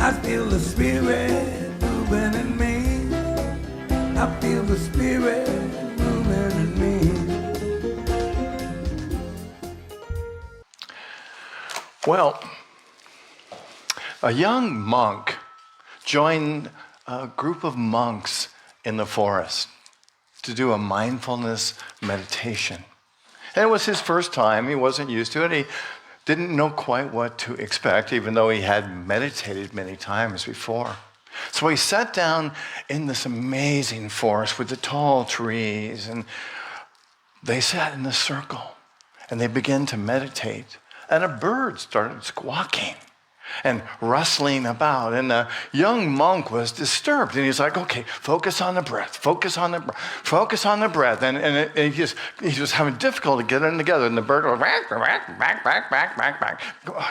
I feel the Spirit moving in me. I feel the Spirit moving in me. Well, a young monk joined a group of monks in the forest to do a mindfulness meditation. And it was his first time. He wasn't used to it. He didn't know quite what to expect, even though he had meditated many times before. So he sat down in this amazing forest with the tall trees, and they sat in a circle, and they began to meditate. And a bird started squawking and rustling about, and the young monk was disturbed, and he's like, okay, focus on the breath, focus on the breath, and he was having difficulty getting together, and the bird goes, back,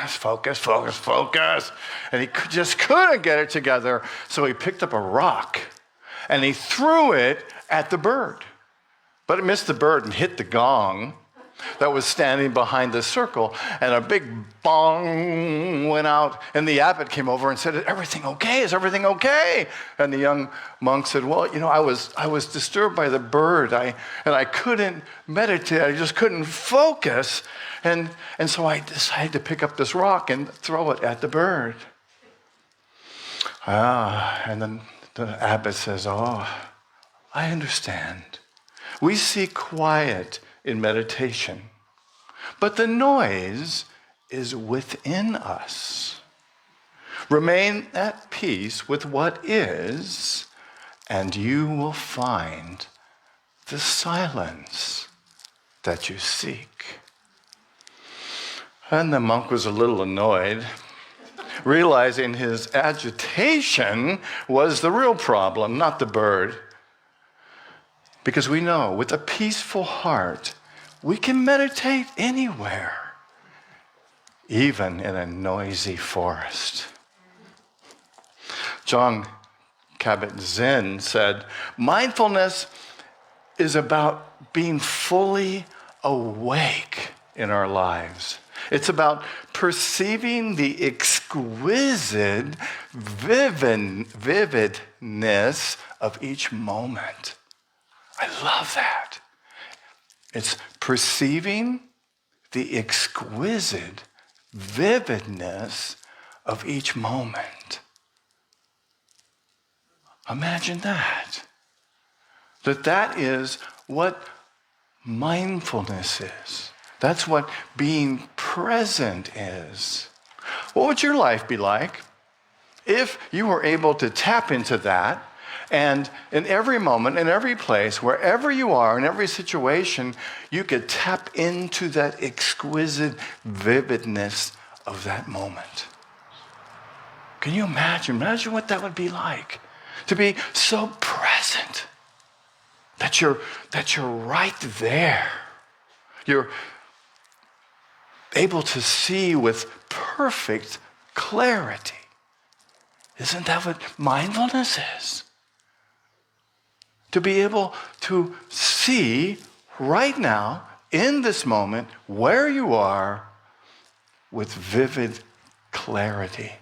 focus, and he just couldn't get it together, so he picked up a rock, and he threw it at the bird, but it missed the bird and hit the gong that was standing behind the circle, and a big bong went out, and the abbot came over and said, "Is everything okay? Is everything okay?" And the young monk said, "Well, I was disturbed by the bird, and I couldn't meditate. I just couldn't focus, and so I decided to pick up this rock and throw it at the bird." And then the abbot says, "Oh, I understand. We seek quiet in meditation, but the noise is within us. Remain at peace with what is, and you will find the silence that you seek." And the monk was a little annoyed, realizing his agitation was the real problem, not the bird. Because we know with a peaceful heart, we can meditate anywhere, even in a noisy forest. Jon Kabat-Zinn said, "Mindfulness is about being fully awake in our lives. It's about perceiving the exquisite vividness of each moment." I love that. It's perceiving the exquisite vividness of each moment. Imagine that. That is what mindfulness is. That's what being present is. What would your life be like if you were able to tap into that? And in every moment, in every place, wherever you are, in every situation, you could tap into that exquisite vividness of that moment. Can you imagine? Imagine what that would be like. To be so present that you're right there. You're able to see with perfect clarity. Isn't that what mindfulness is? To be able to see right now, in this moment, where you are with vivid clarity.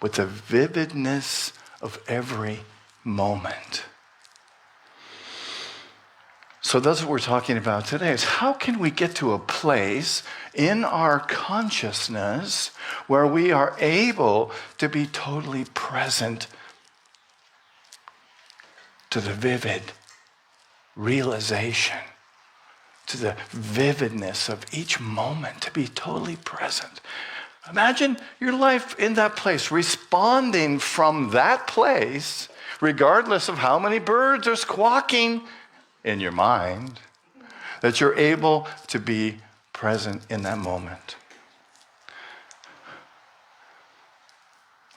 With the vividness of every moment. So that's what we're talking about today, is how can we get to a place in our consciousness where we are able to be totally present to the vivid realization, to the vividness of each moment, to be totally present. Imagine your life in that place, responding from that place, regardless of how many birds are squawking in your mind, that you're able to be present in that moment.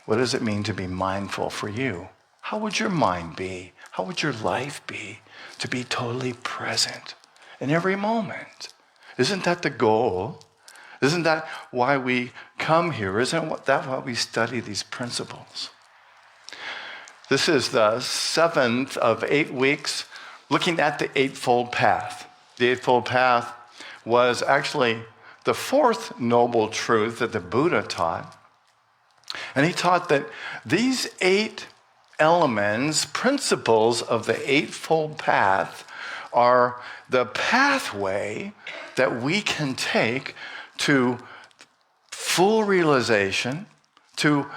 What does it mean to be mindful for you? How would your mind be? How would your life be to be totally present in every moment? Isn't that the goal? Isn't that why we come here? Isn't that why we study these principles? This is the 7th of 8 weeks looking at the Eightfold Path. The Eightfold Path was actually the 4th noble truth that the Buddha taught. And he taught that these 8 elements, principles of the Eightfold Path, are the pathway that we can take to full realization, to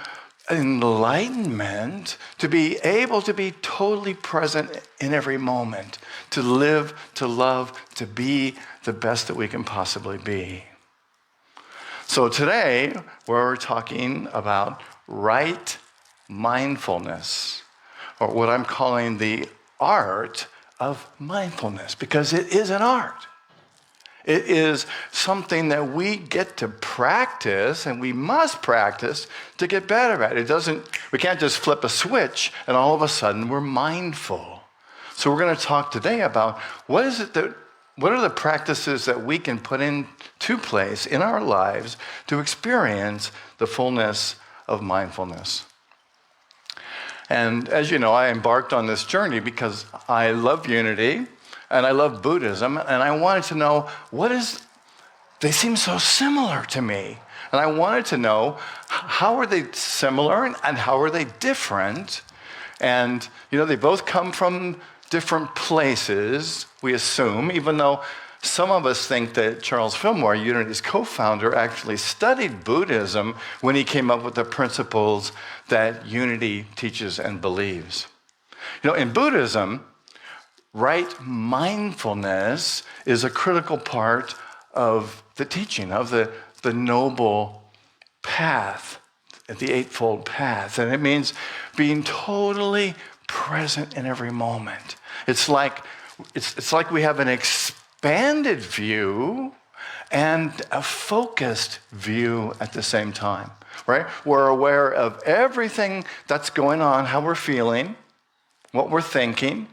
enlightenment, to be able to be totally present in every moment, to live, to love, to be the best that we can possibly be. So today, we're talking about right mindfulness, or what I'm calling the art of mindfulness, because it is an art. It is something that we get to practice, and we must practice to get better at it. We can't just flip a switch and all of a sudden we're mindful. So we're going to talk today about what are the practices that we can put into place in our lives to experience the fullness of mindfulness. And as you know, I embarked on this journey because I love unity and I love Buddhism, and I wanted to know they seem so similar to me. And I wanted to know, how are they similar and how are they different? And, they both come from different places, we assume, even though some of us think that Charles Fillmore, Unity's co-founder, actually studied Buddhism when he came up with the principles that Unity teaches and believes. In Buddhism, right mindfulness is a critical part of the teaching, of the noble path, the Eightfold Path. And it means being totally present in every moment. It's like we have an expanded view and a focused view at the same time, right? We're aware of everything that's going on, how we're feeling, what we're thinking,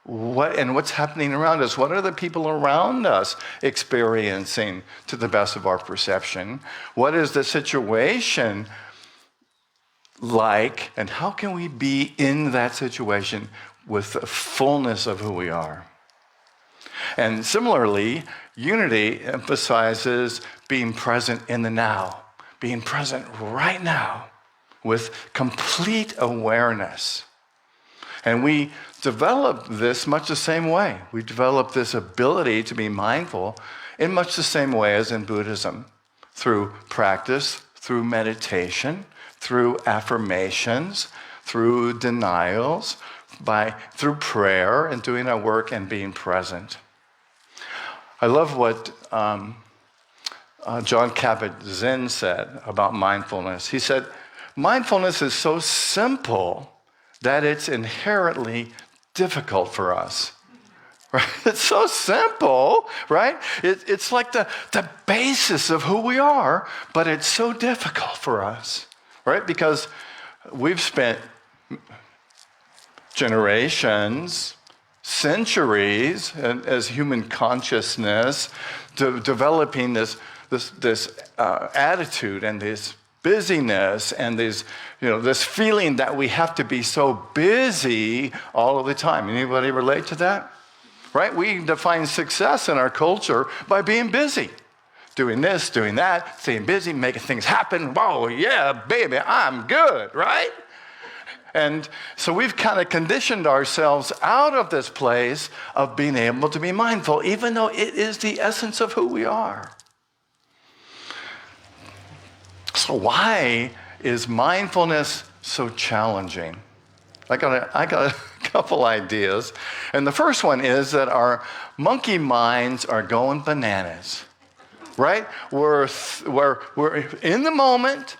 what's happening around us. What are the people around us experiencing to the best of our perception? What is the situation like, and how can we be in that situation with the fullness of who we are? And similarly, Unity emphasizes being present in the now, being present right now with complete awareness. And we develop this much the same way. We develop this ability to be mindful in much the same way as in Buddhism, through practice, through meditation, through affirmations, through denials, through prayer and doing our work and being present. I love what Jon Kabat-Zinn said about mindfulness. He said, mindfulness is so simple that it's inherently difficult for us. Right? It's so simple, right? It's like the basis of who we are, but it's so difficult for us, right? Because we've spent generations, centuries as human consciousness developing this attitude and this busyness and this feeling that we have to be so busy all of the time. Anybody relate to that? Right? We define success in our culture by being busy. Doing this, doing that, staying busy, making things happen. Whoa, yeah, baby, I'm good, right? And so we've kind of conditioned ourselves out of this place of being able to be mindful, even though it is the essence of who we are. So why is mindfulness so challenging? I got a couple ideas. And the first one is that our monkey minds are going bananas, right? We're in the moment,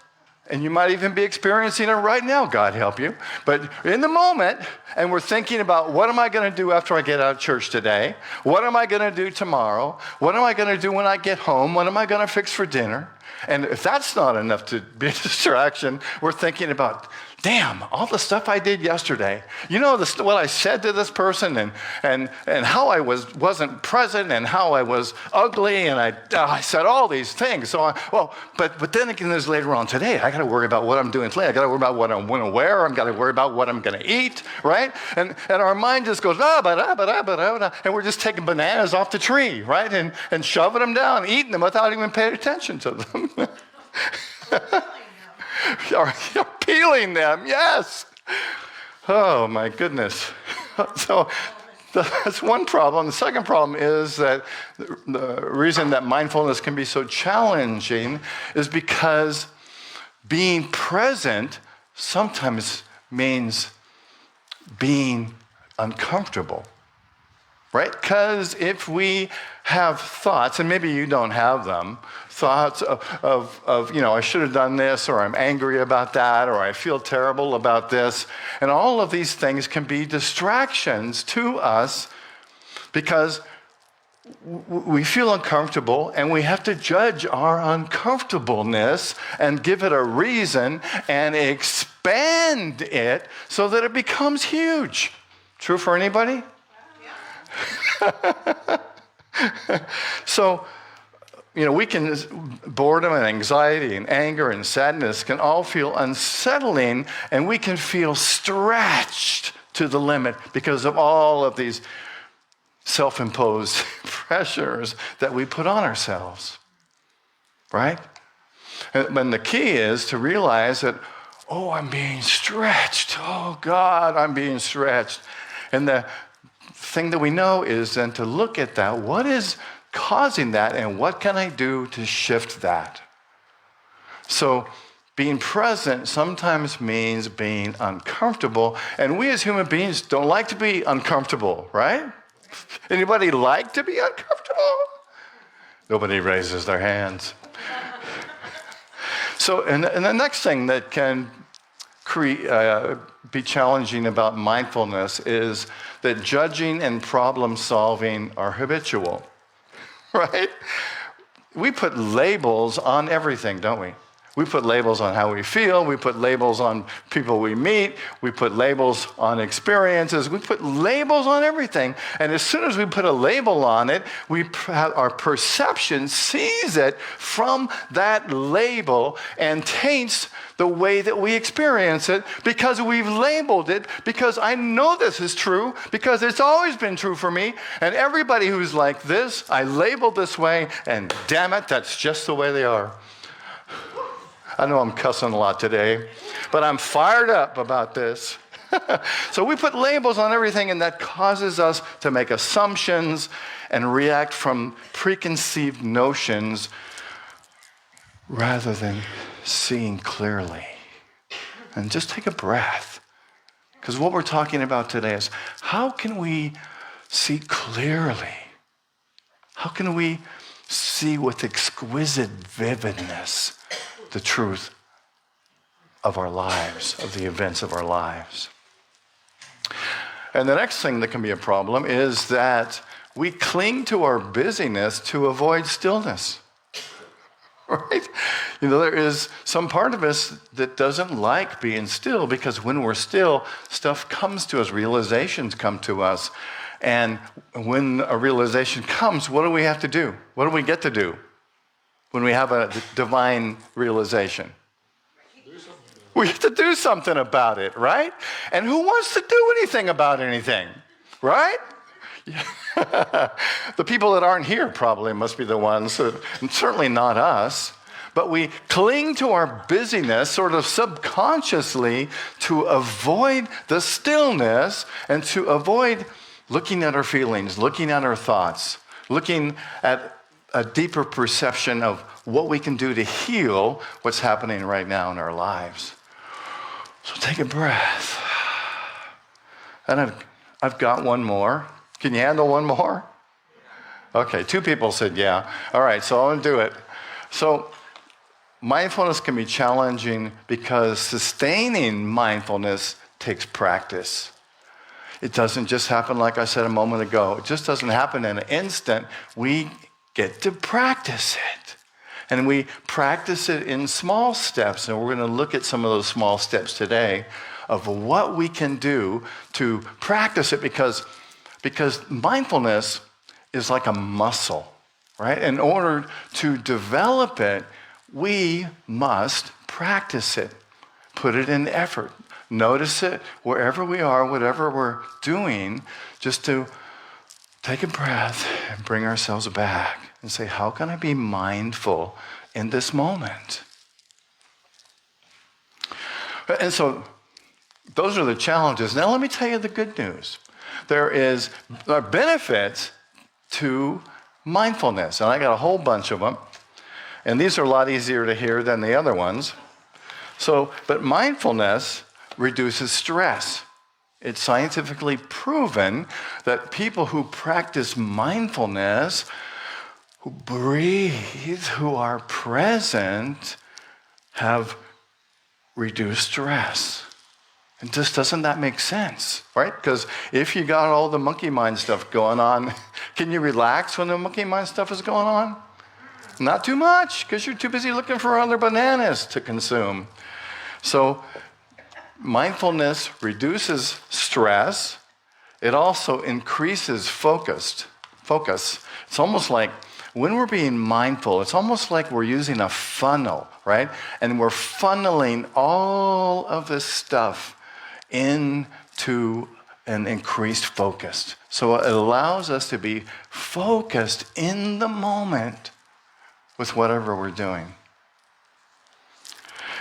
and you might even be experiencing it right now, God help you. But in the moment, and we're thinking about, what am I going to do after I get out of church today? What am I going to do tomorrow? What am I going to do when I get home? What am I going to fix for dinner? And if that's not enough to be a distraction, we're thinking about, damn, all the stuff I did yesterday. What I said to this person and how I wasn't present and how I was ugly and I said all these things. But then again, there's later on today. I got to worry about what I'm doing today. I got to worry about what I'm going to wear. I've got to worry about what I'm going to eat, right? And our mind just goes, and we're just taking bananas off the tree, right? And shoving them down, eating them without even paying attention to them. or peeling them, yes. Oh my goodness. So that's one problem. The second problem is that the reason that mindfulness can be so challenging is because being present sometimes means being uncomfortable, right? Because if we have thoughts, and maybe you don't have them, thoughts of I should have done this, or I'm angry about that, or I feel terrible about this, and all of these things can be distractions to us because we feel uncomfortable, and we have to judge our uncomfortableness and give it a reason and expand it so that it becomes huge. True for anybody? So, we can, boredom and anxiety and anger and sadness can all feel unsettling, and we can feel stretched to the limit because of all of these self-imposed pressures that we put on ourselves, right? And the key is to realize that, I'm being stretched. Oh, God, I'm being stretched. And the thing that we know is then to look at that. What is causing that, and what can I do to shift that? So being present sometimes means being uncomfortable, and we as human beings don't like to be uncomfortable, right? Anybody like to be uncomfortable? Nobody raises their hands. So, and the next thing that can be challenging about mindfulness is that judging and problem solving are habitual, right? We put labels on everything, don't we? We put labels on how we feel. We put labels on people we meet. We put labels on experiences. We put labels on everything. And as soon as we put a label on it, our perception sees it from that label and taints the way that we experience it because we've labeled it, because I know this is true, because it's always been true for me. And everybody who's like this, I label this way, and damn it, that's just the way they are. I know I'm cussing a lot today, but I'm fired up about this. So we put labels on everything, and that causes us to make assumptions and react from preconceived notions rather than seeing clearly. And just take a breath, because what we're talking about today is how can we see clearly? How can we see with exquisite vividness the truth of our lives, of the events of our lives? And the next thing that can be a problem is that we cling to our busyness to avoid stillness, right? There is some part of us that doesn't like being still, because when we're still, stuff comes to us, realizations come to us. And when a realization comes, what do we have to do? What do we get to do when we have a divine realization? We have to do something about it, right? And who wants to do anything about anything, right? The people that aren't here probably must be the ones, and certainly not us. But we cling to our busyness sort of subconsciously to avoid the stillness and to avoid looking at our feelings, looking at our thoughts, looking at a deeper perception of what we can do to heal what's happening right now in our lives. So take a breath. And I've got one more. Can you handle one more? Okay, 2 people said yeah. All right, so I'm going to do it. So mindfulness can be challenging because sustaining mindfulness takes practice. It doesn't just happen like I said a moment ago. It just doesn't happen in an instant. We get to practice it. And we practice it in small steps. And we're going to look at some of those small steps today of what we can do to practice it, because mindfulness is like a muscle, right? In order to develop it, we must practice it, put it in effort. Notice it wherever we are, whatever we're doing, just to take a breath and bring ourselves back and say, how can I be mindful in this moment? And so those are the challenges. Now let me tell you the good news. There are benefits to mindfulness, and I got a whole bunch of them. And these are a lot easier to hear than the other ones. But mindfulness reduces stress. It's scientifically proven that people who practice mindfulness, who breathe, who are present, have reduced stress. And just doesn't that make sense, right? Because if you got all the monkey mind stuff going on, can you relax when the monkey mind stuff is going on? Not too much, because you're too busy looking for other bananas to consume. So mindfulness reduces stress. It also increases focus. It's almost like when we're being mindful, it's almost like we're using a funnel, right? And we're funneling all of this stuff into an increased focus. So it allows us to be focused in the moment with whatever we're doing.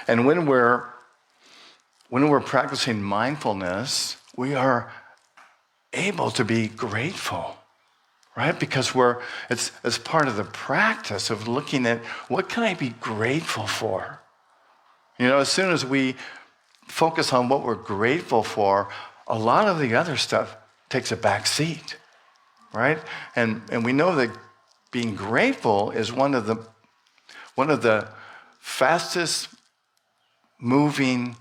And when we're practicing mindfulness, we are able to be grateful, right? Because it's part of the practice of looking at what can I be grateful for? As soon as we focus on what we're grateful for, a lot of the other stuff takes a back seat, right? And we know that being grateful is one of the fastest moving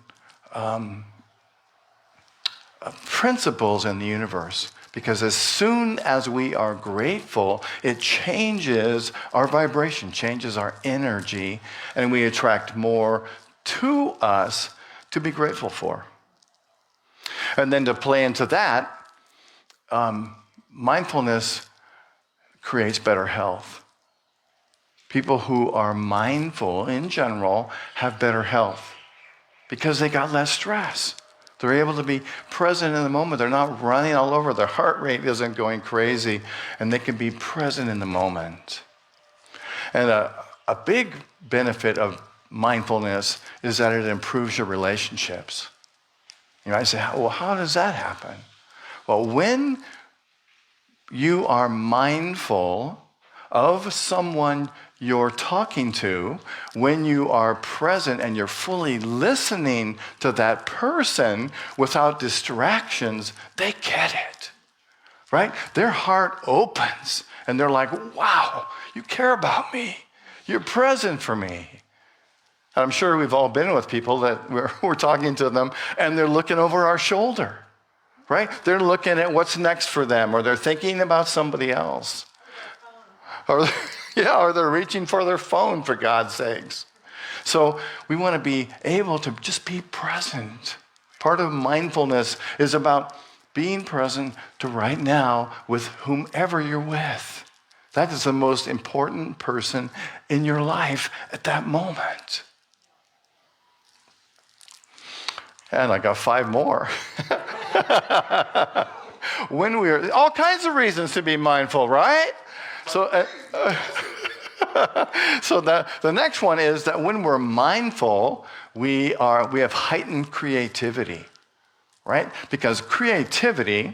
principles in the universe. Because as soon as we are grateful, it changes our vibration, changes our energy, and we attract more to us to be grateful for. And then to play into that, mindfulness creates better health. People who are mindful in general have better health because they got less stress. They're able to be present in the moment. They're not running all over. Their heart rate isn't going crazy, and they can be present in the moment. And a big benefit of mindfulness is that it improves your relationships. I say, well, how does that happen? Well, when you are mindful of someone you're talking to, when you are present and you're fully listening to that person without distractions, they get it, right? Their heart opens and they're like, wow, you care about me. You're present for me. And I'm sure we've all been with people that we're talking to them and they're looking over our shoulder, right? They're looking at what's next for them, or they're thinking about somebody else. Or they're reaching for their phone, for God's sakes. So we want to be able to just be present. Part of mindfulness is about being present to right now with whomever you're with. That is the most important person in your life at that moment. And I got 5 more. When we're all kinds of reasons to be mindful, right? So the next one is that when we're mindful, we have heightened creativity, right? Because creativity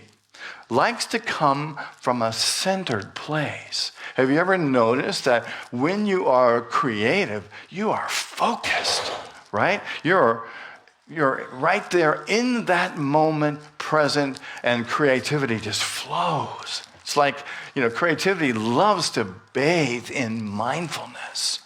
likes to come from a centered place. Have you ever noticed that when you are creative, you are focused, right? You're right there in that moment, present, and creativity just flows. It's like, creativity loves to bathe in mindfulness,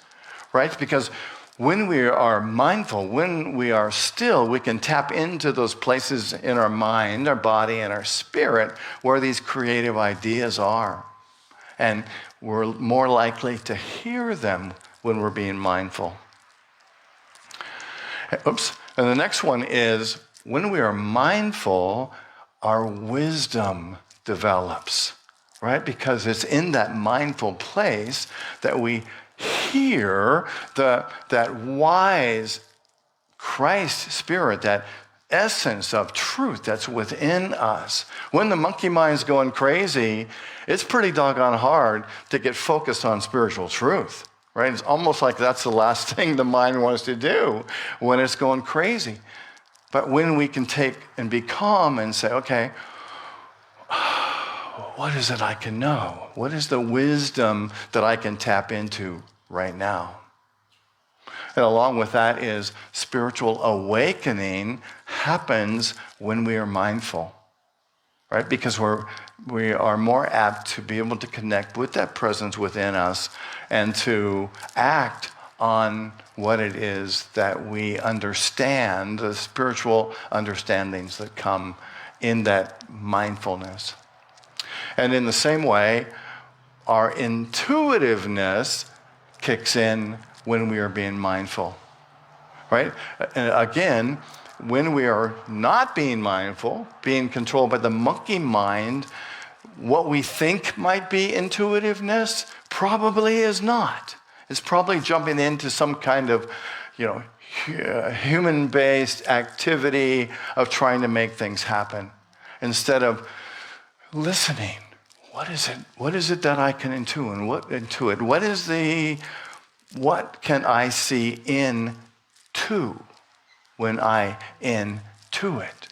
right? Because when we are mindful, when we are still, we can tap into those places in our mind, our body, and our spirit where these creative ideas are. And we're more likely to hear them when we're being mindful. Oops. And the next one is when we are mindful, our wisdom develops, right? Because it's in that mindful place that we hear that wise Christ spirit, that essence of truth that's within us. When the monkey mind's going crazy, it's pretty doggone hard to get focused on spiritual truth. Right? It's almost like that's the last thing the mind wants to do when it's going crazy. But when we can take and be calm and say, okay, what is it I can know? What is the wisdom that I can tap into right now? And along with that is spiritual awakening happens when we are mindful, right? Because we are more apt to be able to connect with that presence within us and to act on what it is that we understand, the spiritual understandings that come in that mindfulness. And in the same way, our intuitiveness kicks in when we are being mindful, right? And again, when we are not being mindful, being controlled by the monkey mind, what we think might be intuitiveness probably is not. It's probably jumping into some kind of, human-based activity of trying to make things happen instead of listening. What is it? What is it that I can intuit? What can I see into when I intuit?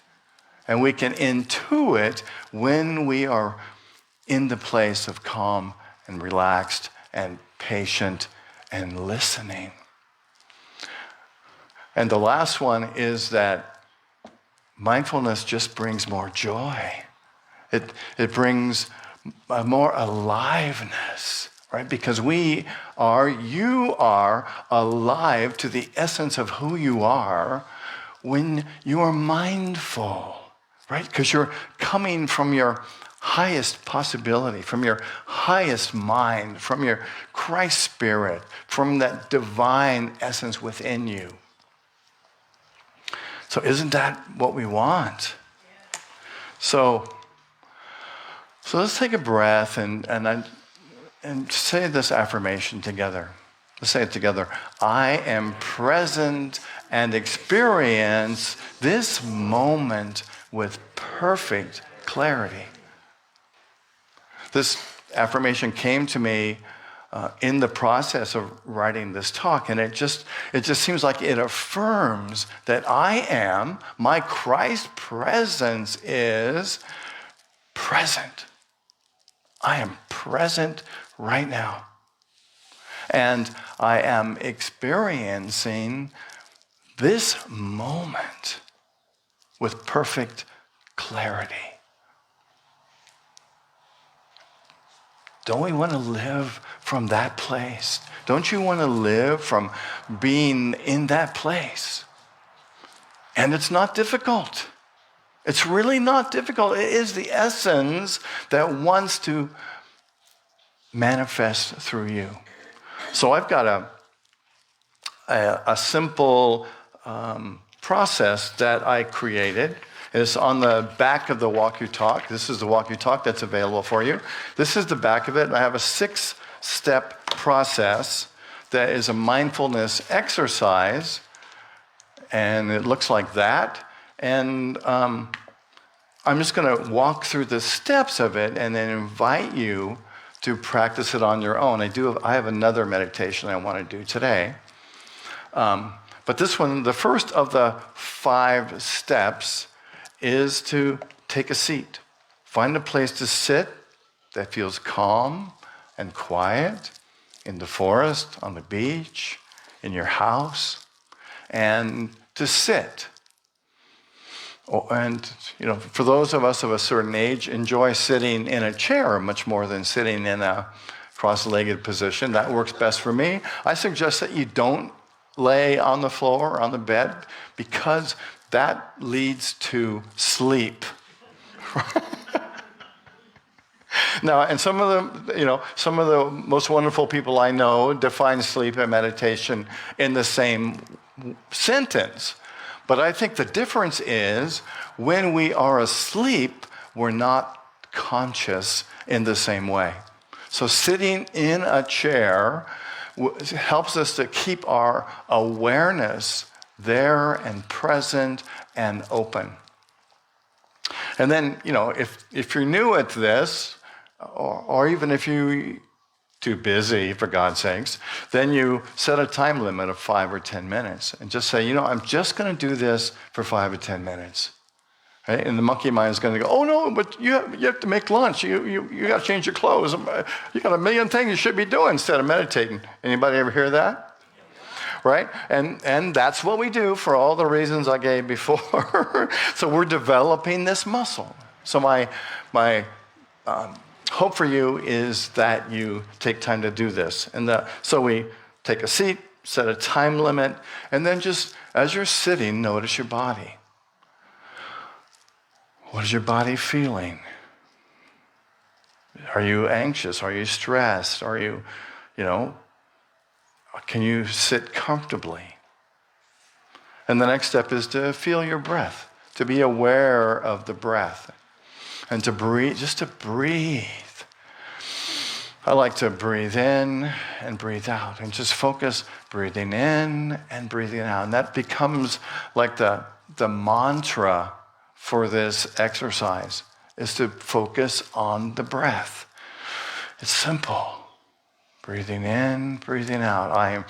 And we can intuit when we are in the place of calm and relaxed and patient and listening. And the last one is that mindfulness just brings more joy. It brings more aliveness, right? Because you are alive to the essence of who you are when you are mindful, right? Because you're coming from your highest possibility, from your highest mind, from your Christ spirit, from that divine essence within you. So isn't that what we want? So let's take a breath and say this affirmation together. Let's say it together. I am present and experience this moment with perfect clarity. This affirmation came to me in the process of writing this talk, and it just seems like it affirms that my Christ presence is present. I am present right now. And I am experiencing this moment with perfect clarity. Don't we want to live from that place? Don't you want to live from being in that place? And it's not difficult. It's really not difficult. It is the essence that wants to manifest through you. So I've got a simple process that I created. It's on the back of the Walk Your Talk. This is the Walk Your Talk that's available for you. This is the back of it. I have a 6-step process that is a mindfulness exercise, and it looks like that. And I'm just going to walk through the steps of it and then invite you to practice it on your own. I have another meditation I want to do today. But this one, the first of the 5 steps, is to take a seat. Find a place to sit that feels calm and quiet in the forest, on the beach, in your house, and to sit. And, for those of us of a certain age, enjoy sitting in a chair much more than sitting in a cross-legged position. That works best for me. I suggest that you don't lay on the floor or on the bed because that leads to sleep. Now, and some of the most wonderful people I know define sleep and meditation in the same sentence. But I think the difference is when we are asleep, we're not conscious in the same way. So sitting in a chair helps us to keep our awareness there and present and open. And then, if you're new at this, or even if you too busy, for God's sakes, then you set a time limit of 5 or 10 minutes and just say, I'm just going to do this for 5 or 10 minutes. Right? And the monkey mind is going to go, oh no, but you have to make lunch. You got to change your clothes. You got a million things you should be doing instead of meditating. Anybody ever hear that? Right? And that's what we do for all the reasons I gave before. So we're developing this muscle. So my hope for you is that you take time to do this. So we take a seat, set a time limit, and then just as you're sitting, notice your body. What is your body feeling? Are you anxious? Are you stressed? Are you, can you sit comfortably? And the next step is to feel your breath, to be aware of the breath, and to breathe, just to breathe. I like to breathe in and breathe out, and just focus breathing in and breathing out. And that becomes like the mantra for this exercise, is to focus on the breath. It's simple. Breathing in, breathing out. I am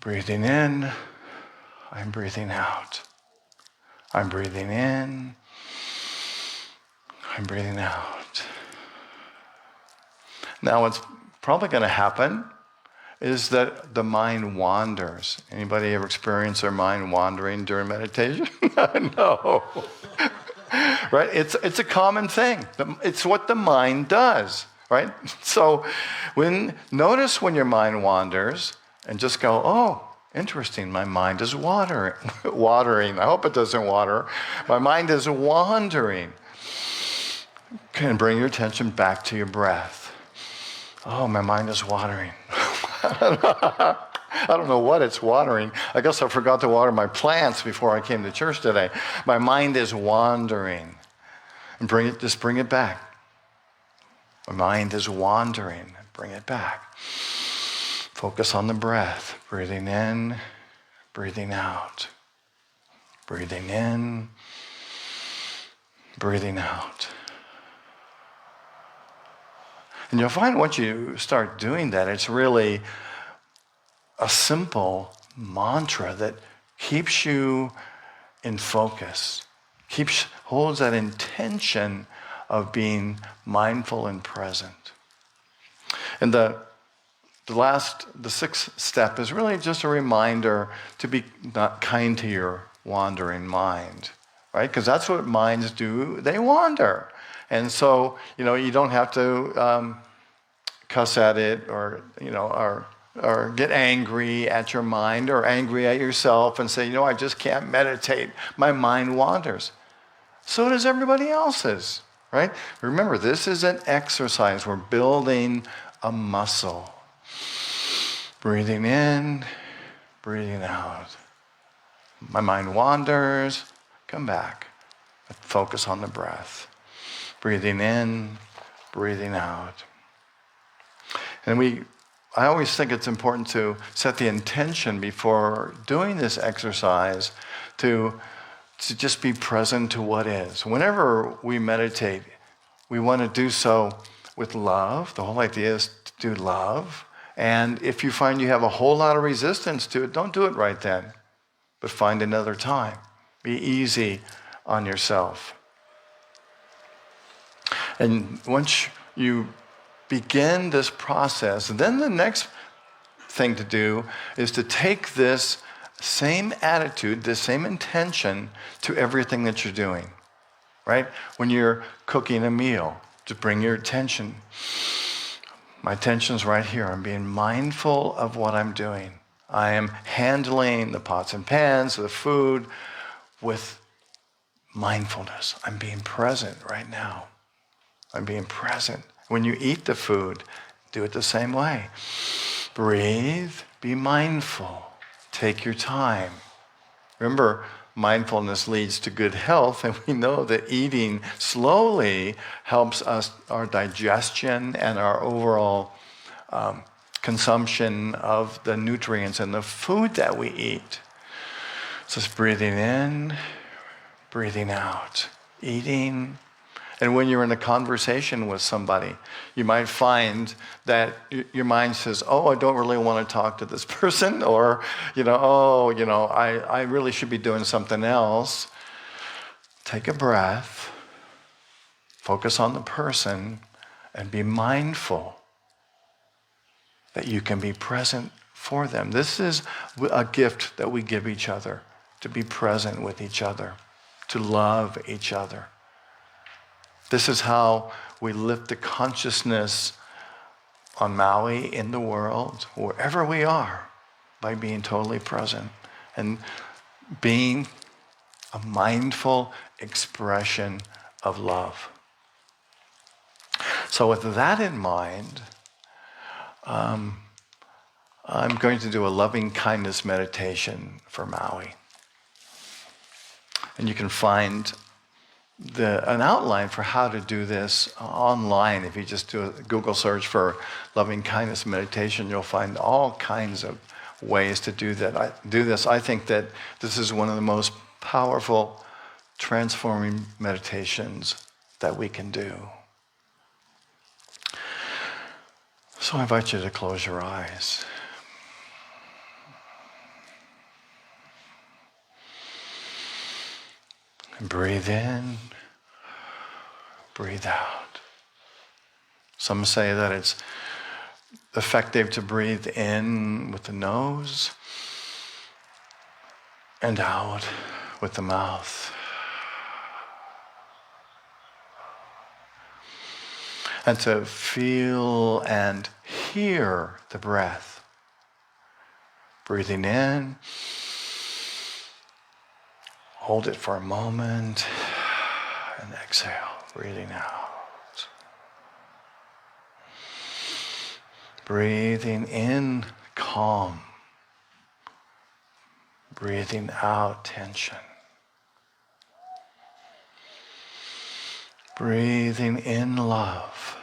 breathing in, I'm breathing out. I'm breathing in, I'm breathing out. Now what's probably going to happen is that the mind wanders. Anybody ever experience their mind wandering during meditation? No. Right? It's a common thing. It's what the mind does, right? So notice when your mind wanders and just go, oh, interesting, my mind is watering. I hope it doesn't water. My mind is wandering. And bring your attention back to your breath. Oh, my mind is watering. I don't know what it's watering. I guess I forgot to water my plants before I came to church today. My mind is wandering. And just bring it back. My mind is wandering. Bring it back. Focus on the breath. Breathing in, breathing out. Breathing in, breathing out. And you'll find once you start doing that, it's really a simple mantra that keeps you in focus, holds that intention of being mindful and present. And the sixth step is really just a reminder to be not kind to your wandering mind, right? Because that's what minds do, they wander. And so, you don't have to cuss at it or get angry at your mind or angry at yourself and say, I just can't meditate. My mind wanders. So does everybody else's, right? Remember, this is an exercise. We're building a muscle. Breathing in, breathing out. My mind wanders, come back. Focus on the breath. Breathing in, breathing out. And I always think it's important to set the intention before doing this exercise to just be present to what is. Whenever we meditate, we want to do so with love. The whole idea is to do love. And if you find you have a whole lot of resistance to it, don't do it right then, but find another time. Be easy on yourself. And once you begin this process, then the next thing to do is to take this same attitude, this same intention to everything that you're doing, right? When you're cooking a meal, to bring your attention. My attention's right here. I'm being mindful of what I'm doing. I am handling the pots and pans, the food, with mindfulness. I'm being present right now. I'm being present. When you eat the food, do it the same way. Breathe, be mindful, take your time. Remember, mindfulness leads to good health, and we know that eating slowly helps us, our digestion and our overall consumption of the nutrients in the food that we eat. So it's breathing in, breathing out, eating, And when you're in a conversation with somebody, you might find that your mind says, oh, I don't really want to talk to this person, or, I really should be doing something else. Take a breath, focus on the person, and be mindful that you can be present for them. This is a gift that we give each other, to be present with each other, to love each other. This is how we lift the consciousness on Maui, in the world, wherever we are, by being totally present and being a mindful expression of love. So with that in mind, I'm going to do a loving kindness meditation for Maui. And you can find an outline for how to do this online. If you just do a Google search for loving kindness meditation, you'll find all kinds of ways to do this. I think that this is one of the most powerful, transforming meditations that we can do. So I invite you to close your eyes. Breathe in, breathe out. Some say that it's effective to breathe in with the nose and out with the mouth. And to feel and hear the breath. Breathing in. Hold it for a moment and exhale, breathing out. Breathing in, calm. Breathing out, tension. Breathing in, love.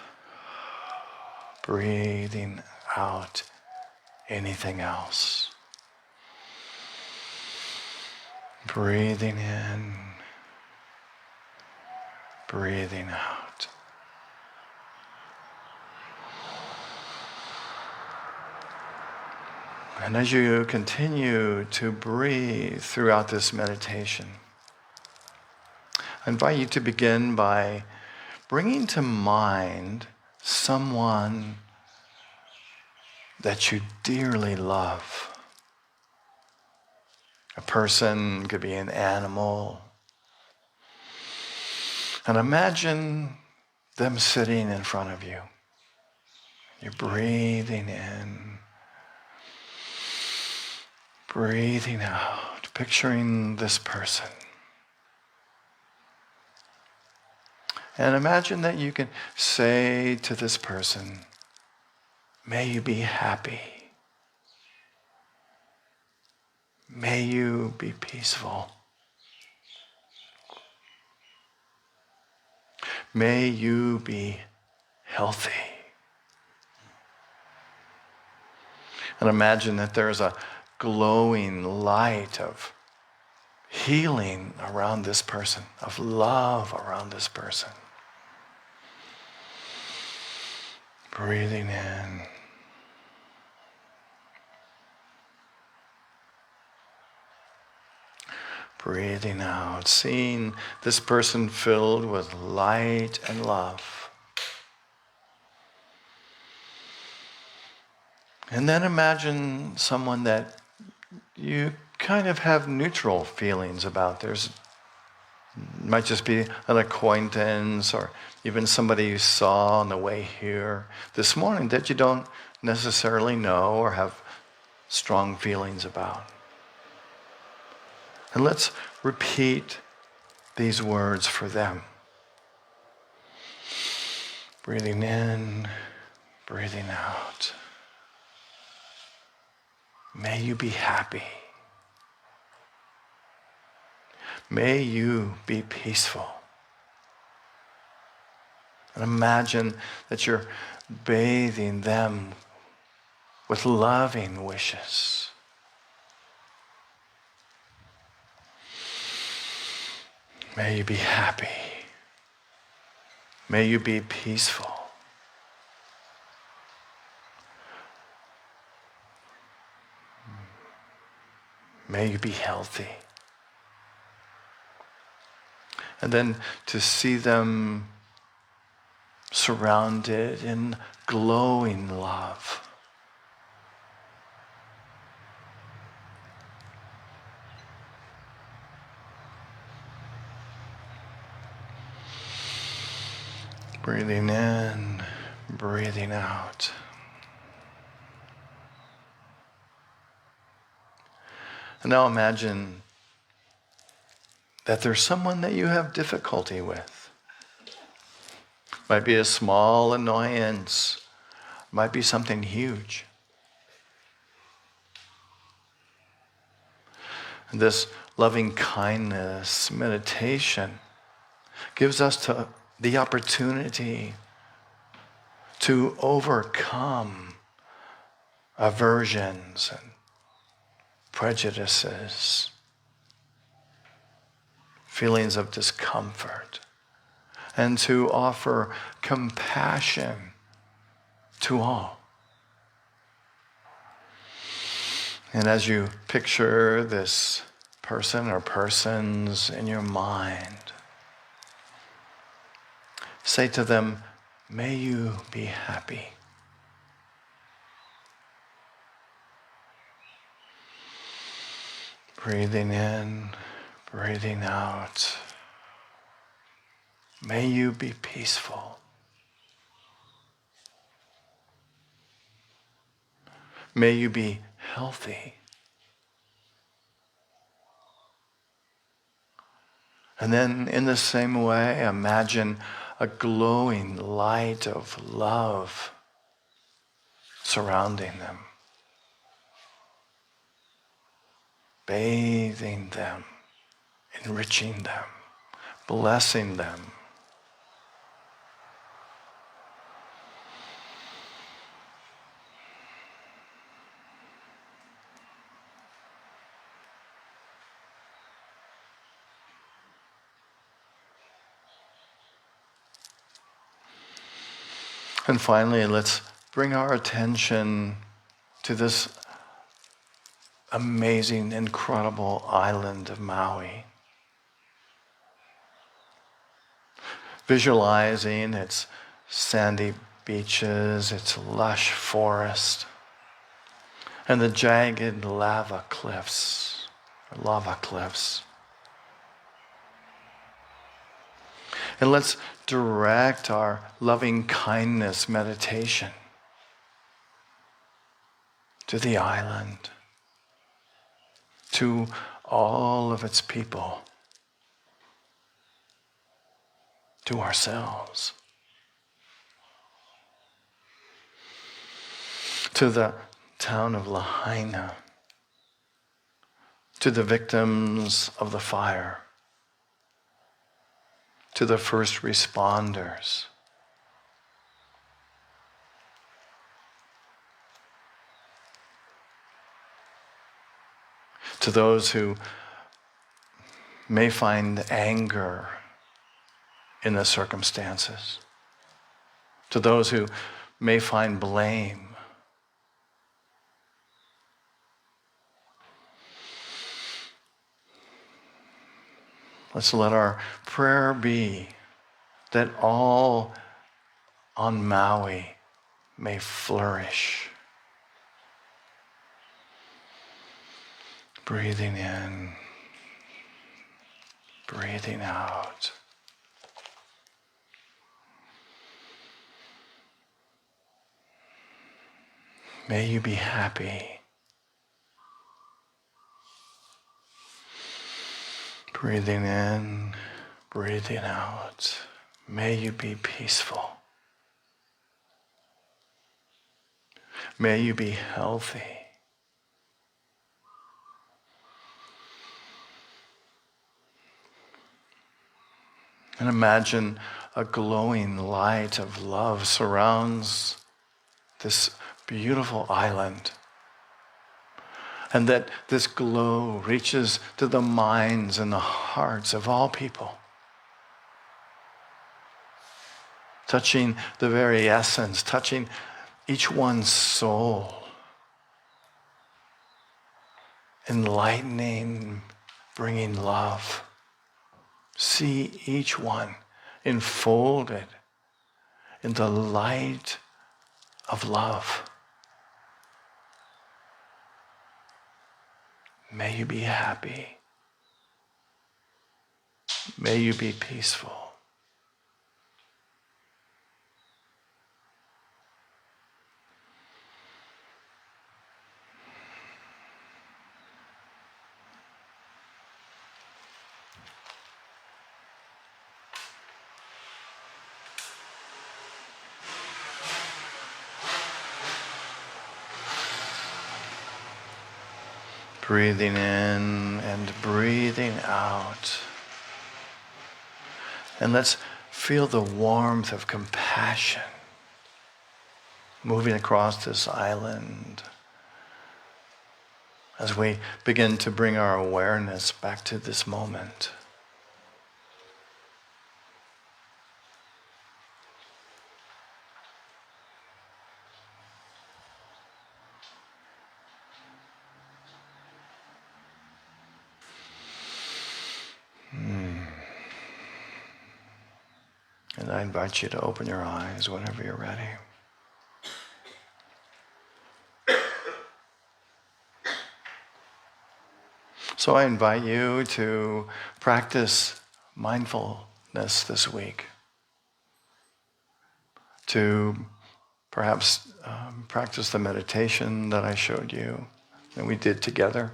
Breathing out, anything else. Breathing in, breathing out. And as you continue to breathe throughout this meditation, I invite you to begin by bringing to mind someone that you dearly love. A person, could be an animal. And imagine them sitting in front of you. You're breathing in, breathing out, picturing this person. And imagine that you can say to this person, may you be happy. May you be peaceful. May you be healthy. And imagine that there's a glowing light of healing around this person, of love around this person. Breathing in. Breathing out, seeing this person filled with light and love. And then imagine someone that you kind of have neutral feelings about. Might just be an acquaintance or even somebody you saw on the way here this morning that you don't necessarily know or have strong feelings about. And let's repeat these words for them. Breathing in, breathing out. May you be happy. May you be peaceful. And imagine that you're bathing them with loving wishes. May you be happy. May you be peaceful. May you be healthy. And then to see them surrounded in glowing love. Breathing in, breathing out. And now imagine that there's someone that you have difficulty with. Might be a small annoyance, might be something huge. And this loving kindness meditation gives us the opportunity to overcome aversions and prejudices, feelings of discomfort, and to offer compassion to all. And as you picture this person or persons in your mind, say to them, may you be happy. Breathing in, breathing out. May you be peaceful. May you be healthy. And then in the same way, imagine a glowing light of love surrounding them, bathing them, enriching them, blessing them. And finally, let's bring our attention to this amazing, incredible island of Maui. Visualizing its sandy beaches, its lush forest, and the jagged lava cliffs. And let's direct our loving kindness meditation to the island, to all of its people, to ourselves, to the town of Lahaina, to the victims of the fire, to the first responders, to those who may find anger in the circumstances, to those who may find blame, let's let our prayer be that all on Maui may flourish. Breathing in, breathing out. May you be happy. Breathing in, breathing out. May you be peaceful. May you be healthy. And imagine a glowing light of love surrounds this beautiful island. And that this glow reaches to the minds and the hearts of all people. touching the very essence, touching each one's soul, enlightening, bringing love. See each one enfolded in the light of love. May you be happy. May you be peaceful. Breathing in and breathing out. And let's feel the warmth of compassion moving across this island as we begin to bring our awareness back to this moment. And I invite you to open your eyes whenever you're ready. So I invite you to practice mindfulness this week. To perhaps practice the meditation that I showed you, that we did together.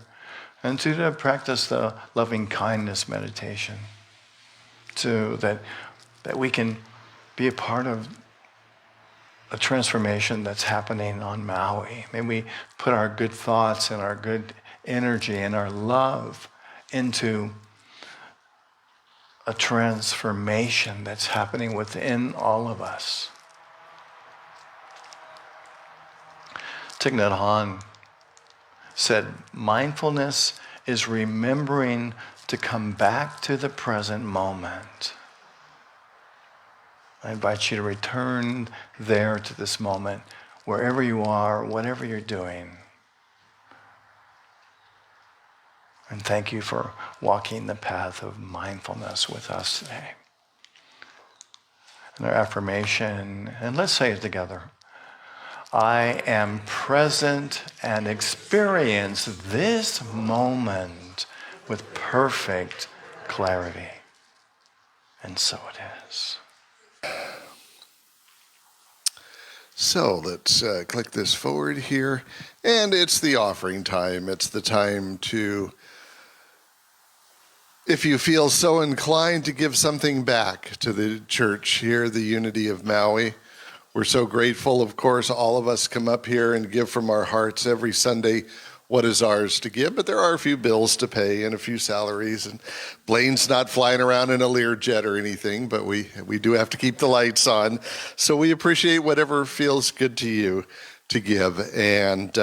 And to practice the loving kindness meditation. So that we can be a part of a transformation that's happening on Maui. May we put our good thoughts and our good energy and our love into a transformation that's happening within all of us. Thich Nhat Hanh said, mindfulness is remembering to come back to the present moment. I invite you to return there to this moment, wherever you are, whatever you're doing. And thank you for walking the path of mindfulness with us today. And our affirmation, and let's say it together. I am present and experience this moment with perfect clarity. And so it is. So let's click this forward here. And it's the offering time. It's the time to, if you feel so inclined, to give something back to the church here, the Unity of Maui. We're so grateful, of course, all of us come up here and give from our hearts every Sunday what is ours to give, but there are a few bills to pay and a few salaries, and Blaine's not flying around in a Learjet or anything, but we do have to keep the lights on, so we appreciate whatever feels good to you to give. And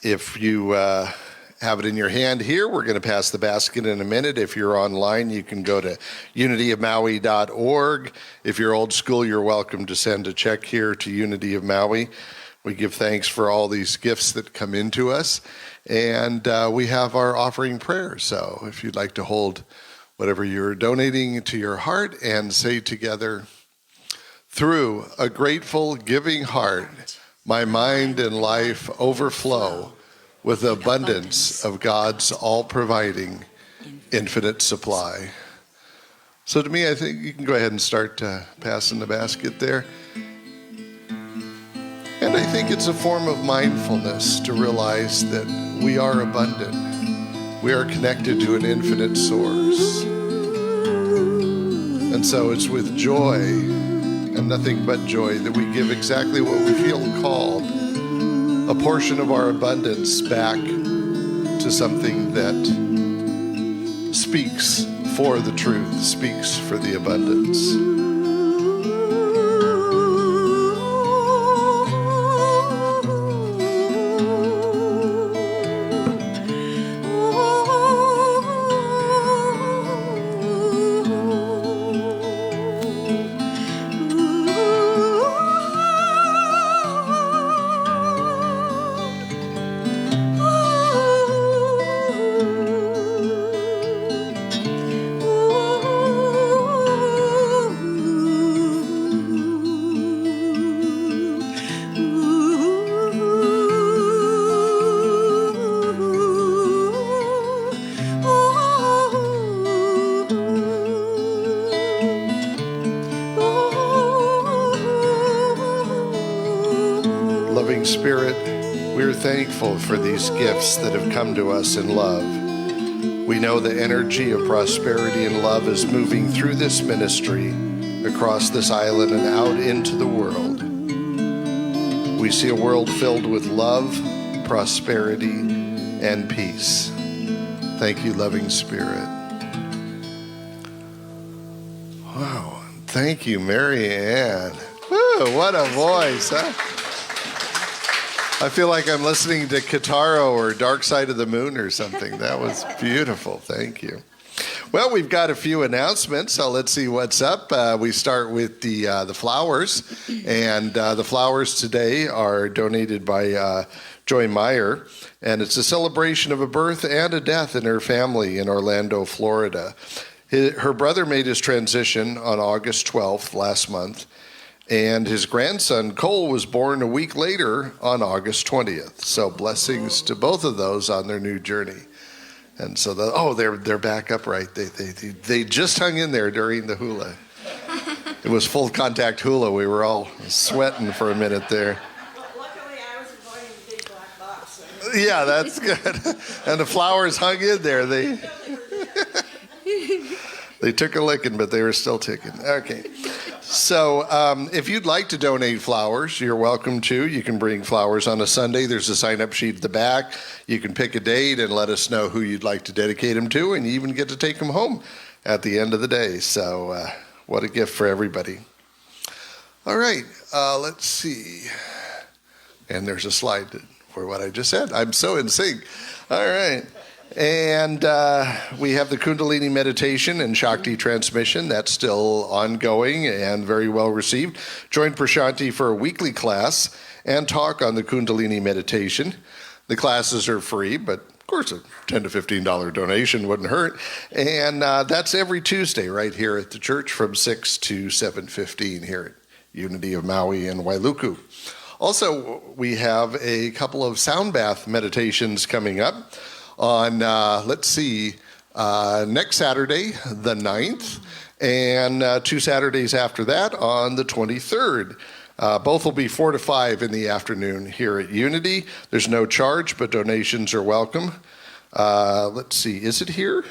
if you have it in your hand here, we're going to pass the basket in a minute. If you're online, you can go to unityofmaui.org. If you're old school, you're welcome to send a check here to Unity of Maui. We give thanks for all these gifts that come into us. And we have our offering prayer. So if you'd like to hold whatever you're donating to your heart and say together, through a grateful, giving heart, my mind and life overflow with abundance of God's all-providing infinite supply. So to me, I think you can go ahead and start passing the basket there. And I think it's a form of mindfulness to realize that we are abundant. We are connected to an infinite source. And so it's with joy and nothing but joy that we give exactly what we feel called, a portion of our abundance back to something that speaks for the truth, speaks for the abundance. thankful for these gifts that have come to us in love. We know the energy of prosperity and love is moving through this ministry, across this island and out into the world. We see a world filled with love, prosperity, and peace. Thank you, loving Spirit. Wow. Thank you, Mary Ann. Woo, what a voice, huh? I feel like I'm listening to Kitaro or Dark Side of the Moon or something. That was beautiful. Thank you. Well, we've got a few announcements, so let's see what's up. We start with the flowers, and the flowers today are donated by Joy Meyer, and it's a celebration of a birth and a death in her family in Orlando, Florida. Her brother made his transition on August 12th last month, and his grandson, Cole, was born a week later on August 20th. So blessings to both of those on their new journey. And so, they're back upright. They just hung in there during the hula. It was full contact hula. We were all sweating for a minute there. Luckily, I was avoiding the big black box. Yeah, that's good. And the flowers hung in there. They took a licking, but they were still ticking. Okay. So if you'd like to donate flowers, you're welcome to. You can bring flowers on a Sunday. There's a sign-up sheet at the back. You can pick a date and let us know who you'd like to dedicate them to, and you even get to take them home at the end of the day. So what a gift for everybody. All right, let's see. And there's a slide for what I just said. I'm so in sync. All right. And we have the Kundalini meditation and Shakti transmission. That's still ongoing and very well received. Join Prashanti for a weekly class and talk on the Kundalini meditation. The classes are free, but of course a $10 to $15 donation wouldn't hurt. And that's every Tuesday right here at the church from 6 to 7:15 here at Unity of Maui in Wailuku. Also, we have a couple of sound bath meditations coming up on, next Saturday, the 9th, and 2 Saturdays after that on the 23rd. Both will be 4 to 5 in the afternoon here at Unity. There's no charge, but donations are welcome. Let's see, is it here?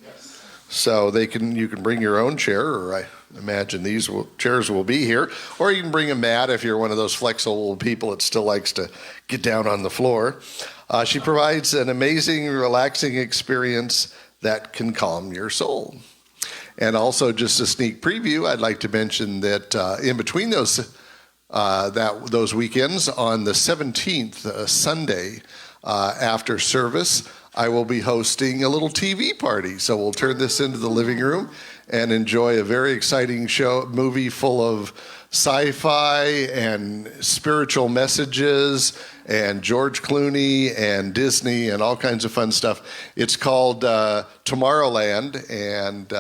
Yes. So you can bring your own chair, or I imagine these chairs will be here, or you can bring a mat if you're one of those flexible people that still likes to get down on the floor. She provides an amazing, relaxing experience that can calm your soul. And also, just a sneak preview, I'd like to mention that in between those weekends, on the 17th, Sunday, after service, I will be hosting a little TV party. So we'll turn this into the living room and enjoy a very exciting movie full of sci-fi and spiritual messages and George Clooney and Disney and all kinds of fun stuff. It's called Tomorrowland, and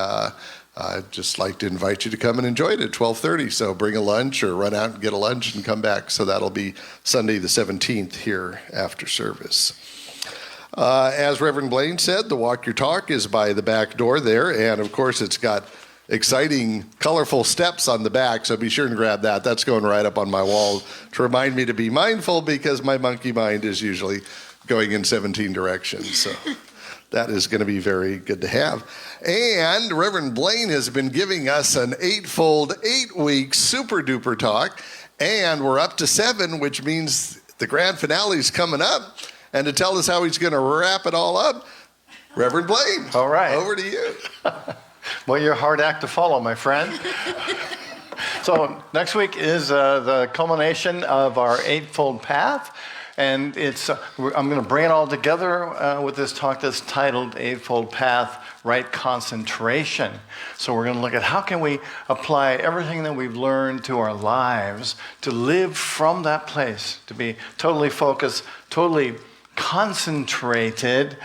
I'd just like to invite you to come and enjoy it at 12:30. So bring a lunch or run out and get a lunch and come back. So that'll be Sunday the 17th here after service. As Reverend Blaine said, the Walk Your Talk is by the back door there, and of course it's got exciting, colorful steps on the back, so be sure and grab that. That's going right up on my wall to remind me to be mindful, because my monkey mind is usually going in 17 directions. So that is going to be very good to have. And Reverend Blaine has been giving us an 8-week super duper talk, and we're up to 7, which means the grand finale is coming up. And to tell us how he's going to wrap it all up, Reverend Blaine. All right. Over to you. Well, you're a hard act to follow, my friend. So next week is the culmination of our Eightfold Path. And I'm going to bring it all together with this talk that's titled Eightfold Path, Right Concentration. So we're going to look at how can we apply everything that we've learned to our lives to live from that place, to be totally focused, totally concentrated,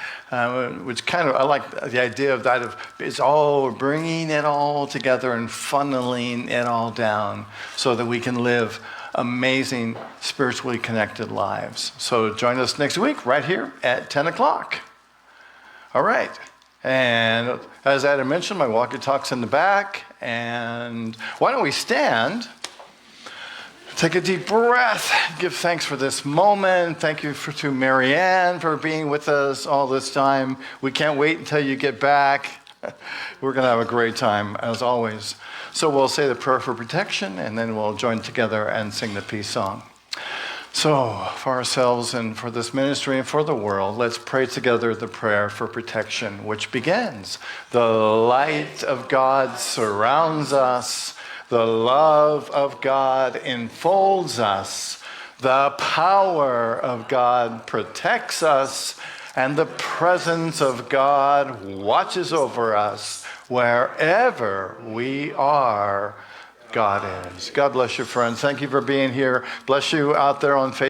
which kind of, I like the idea of that, it's all bringing it all together and funneling it all down so that we can live amazing, spiritually connected lives. So join us next week right here at 10 o'clock. All right. And as Adam mentioned, my walkie talk's in the back. And why don't we stand Take a deep breath. Give thanks for this moment. Thank you to Marianne for being with us all this time. We can't wait until you get back. We're going to have a great time, as always. So we'll say the prayer for protection, and then we'll join together and sing the peace song. So, for ourselves and for this ministry and for the world, let's pray together the prayer for protection, which begins, the light of God surrounds us, the love of God enfolds us, the power of God protects us, and the presence of God watches over us wherever we are. God is. God bless you, friends. Thank you for being here. Bless you out there on Facebook.